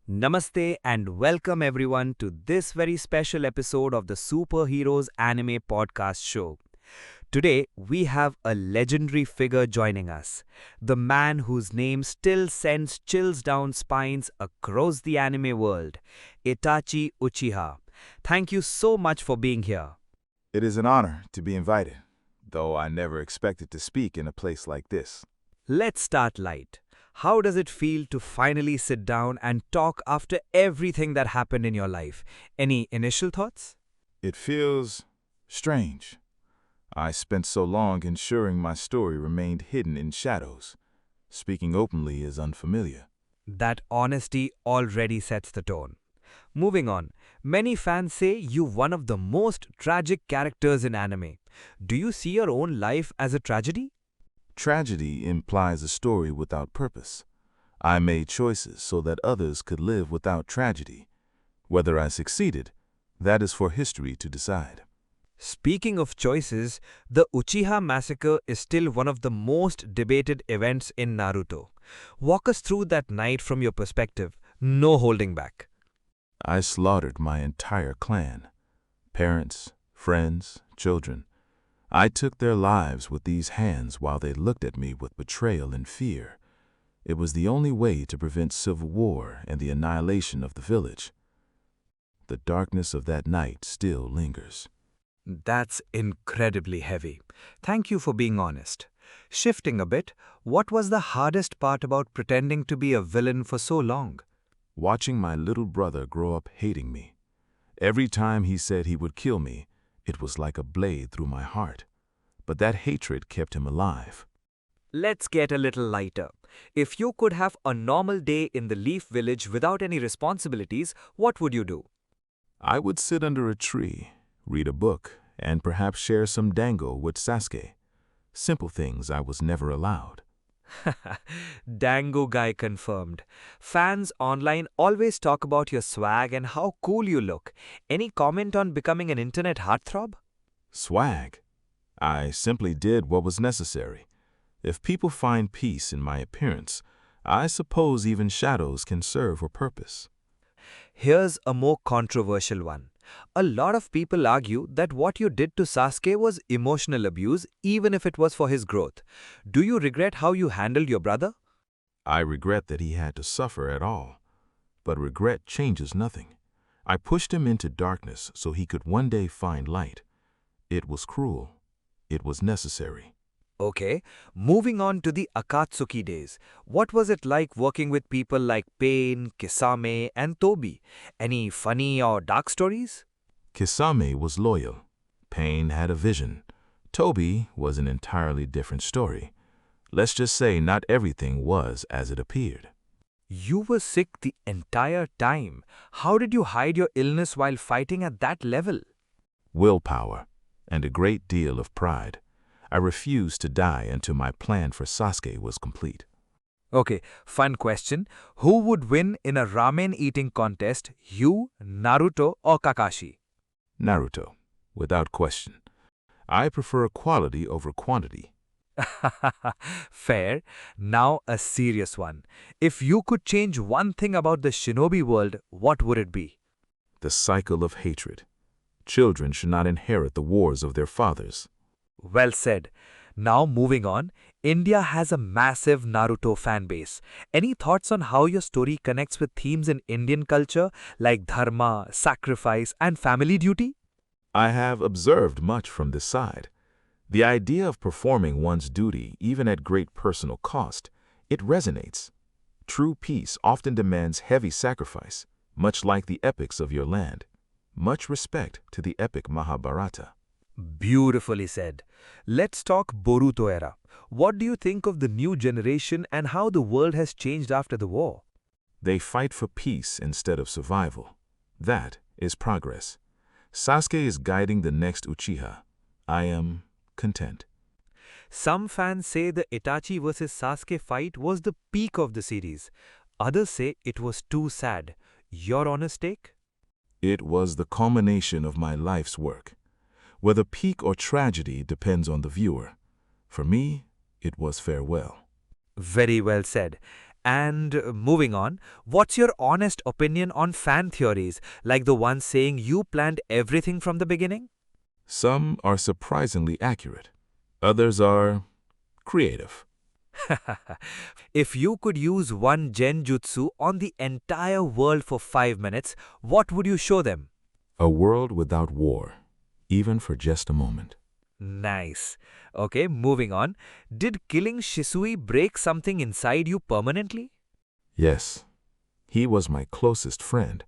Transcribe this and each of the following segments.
Namaste and welcome everyone to this very special episode of the Superheroes Anime Podcast Show. Today, we have a legendary figure joining us, the man whose name still sends chills down spines across the anime world, Itachi Uchiha. Thank you so much for being here. It is an honor to be invited, though I never expected to speak in a place like this. Let's start light. How does it feel to finally sit down and talk after everything that happened in your life? Any initial thoughts? It feels strange. I spent so long ensuring my story remained hidden in shadows. Speaking openly is unfamiliar. That honesty already sets the tone. Moving on, many fans say you're one of the most tragic characters in anime. Do you see your own life as a tragedy? Tragedy implies a story without purpose. I made choices so that others could live without tragedy. Whether I succeeded, that is for history to decide. Speaking of choices, the Uchiha Massacre is still one of the most debated events in Naruto. Walk us through that night from your perspective, no holding back. I slaughtered my entire clan. Parents, friends, children. I took their lives with these hands while they looked at me with betrayal and fear. It was the only way to prevent civil war and the annihilation of the village. The darkness of that night still lingers. That's incredibly heavy. Thank you for being honest. Shifting a bit, what was the hardest part about pretending to be a villain for so long? Watching my little brother grow up hating me. Every time he said he would kill me, it was like a blade through my heart. But that hatred kept him alive. Let's get a little lighter. If you could have a normal day in the Leaf Village without any responsibilities, what would you do? I would sit under a tree, read a book, and perhaps share some dango with Sasuke. Simple things I was never allowed. Dango guy confirmed. Fans online always talk about your swag and how cool you look. Any comment on becoming an internet heartthrob? Swag. I simply did what was necessary. If people find peace in my appearance, I suppose even shadows can serve a purpose. Here's a more controversial one. A lot of people argue that what you did to Sasuke was emotional abuse, even if it was for his growth. Do you regret how you handled your brother? I regret that he had to suffer at all. But regret changes nothing. I pushed him into darkness so he could one day find light. It was cruel. It was necessary. Okay, moving on to the Akatsuki days. What was it like working with people like Pain, Kisame, and Tobi? Any funny or dark stories? Kisame was loyal. Pain had a vision. Tobi was an entirely different story. Let's just say not everything was as it appeared. You were sick the entire time. How did you hide your illness while fighting at that level? Willpower and a great deal of pride. I refused to die until my plan for Sasuke was complete. Okay, fun question. Who would win in a ramen eating contest, you, Naruto, or Kakashi? Naruto, without question. I prefer quality over quantity. Fair. Now a serious one. If you could change one thing about the shinobi world, what would it be? The cycle of hatred. Children should not inherit the wars of their fathers. Well said. Now moving on, India has a massive Naruto fan base. Any thoughts on how your story connects with themes in Indian culture like dharma, sacrifice, and family duty? I have observed much from this side. The idea of performing one's duty, even at great personal cost, it resonates. True peace often demands heavy sacrifice, much like the epics of your land. Much respect to the epic Mahabharata. Beautifully said. Let's talk Boruto era. What do you think of the new generation and how the world has changed after the war? They fight for peace instead of survival. That is progress. Sasuke is guiding the next Uchiha. I am content. Some fans say the Itachi vs Sasuke fight was the peak of the series. Others say it was too sad. Your honest take? It was the culmination of my life's work. Whether peak or tragedy depends on the viewer. For me, it was farewell. Very well said. And moving on, what's your honest opinion on fan theories, like the one saying you planned everything from the beginning? Some are surprisingly accurate. Others are creative. If you could use one genjutsu on the entire world for 5 minutes, what would you show them? A world without war, even for just a moment. Nice. Okay, moving on. Did killing Shisui break something inside you permanently? Yes, he was my closest friend.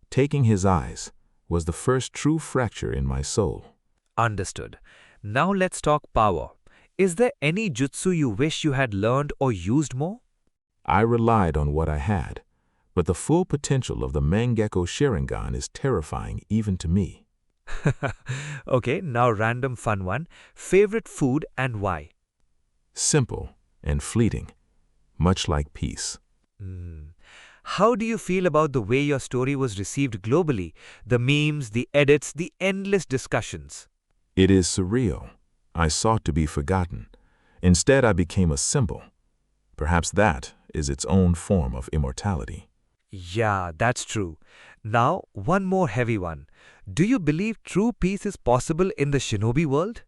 Taking his eyes was the first true fracture in my soul. Understood. Now let's talk power. Is there any jutsu you wish you had learned or used more? I relied on what I had, but the full potential of the Mangekyo Sharingan is terrifying even to me. Okay, now random fun one. Favorite food and why? Simple and fleeting, much like peace. Hmm. How do you feel about the way your story was received globally? The memes, the edits, the endless discussions. It is surreal. I sought to be forgotten. Instead, I became a symbol. Perhaps that is its own form of immortality. Yeah, that's true. Now, one more heavy one. Do you believe true peace is possible in the shinobi world?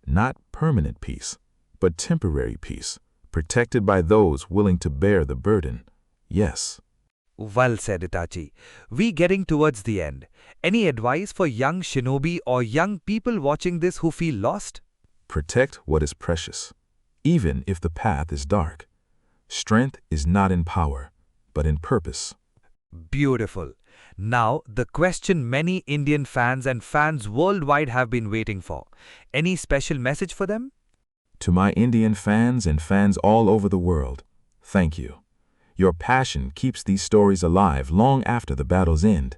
Not permanent peace, but temporary peace, protected by those willing to bear the burden. Yes. Well said, Itachi. We getting towards the end. Any advice for young shinobi or young people watching this who feel lost? Protect what is precious, even if the path is dark. Strength is not in power, but in purpose. Beautiful. Now, the question many Indian fans and fans worldwide have been waiting for. Any special message for them? To my Indian fans and fans all over the world, thank you. Your passion keeps these stories alive long after the battles end.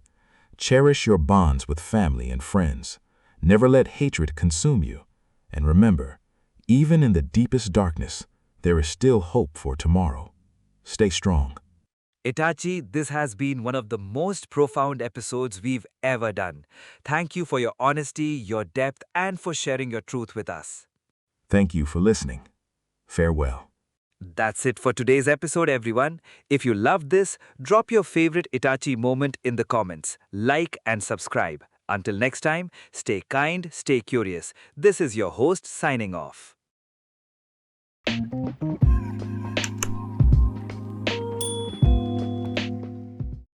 Cherish your bonds with family and friends. Never let hatred consume you. And remember, even in the deepest darkness, there is still hope for tomorrow. Stay strong. Itachi, this has been one of the most profound episodes we've ever done. Thank you for your honesty, your depth, and for sharing your truth with us. Thank you for listening. Farewell. That's it for today's episode, everyone. If you loved this, drop your favorite Itachi moment in the comments, like and subscribe. Until next time, stay kind, stay curious. This is your host signing off.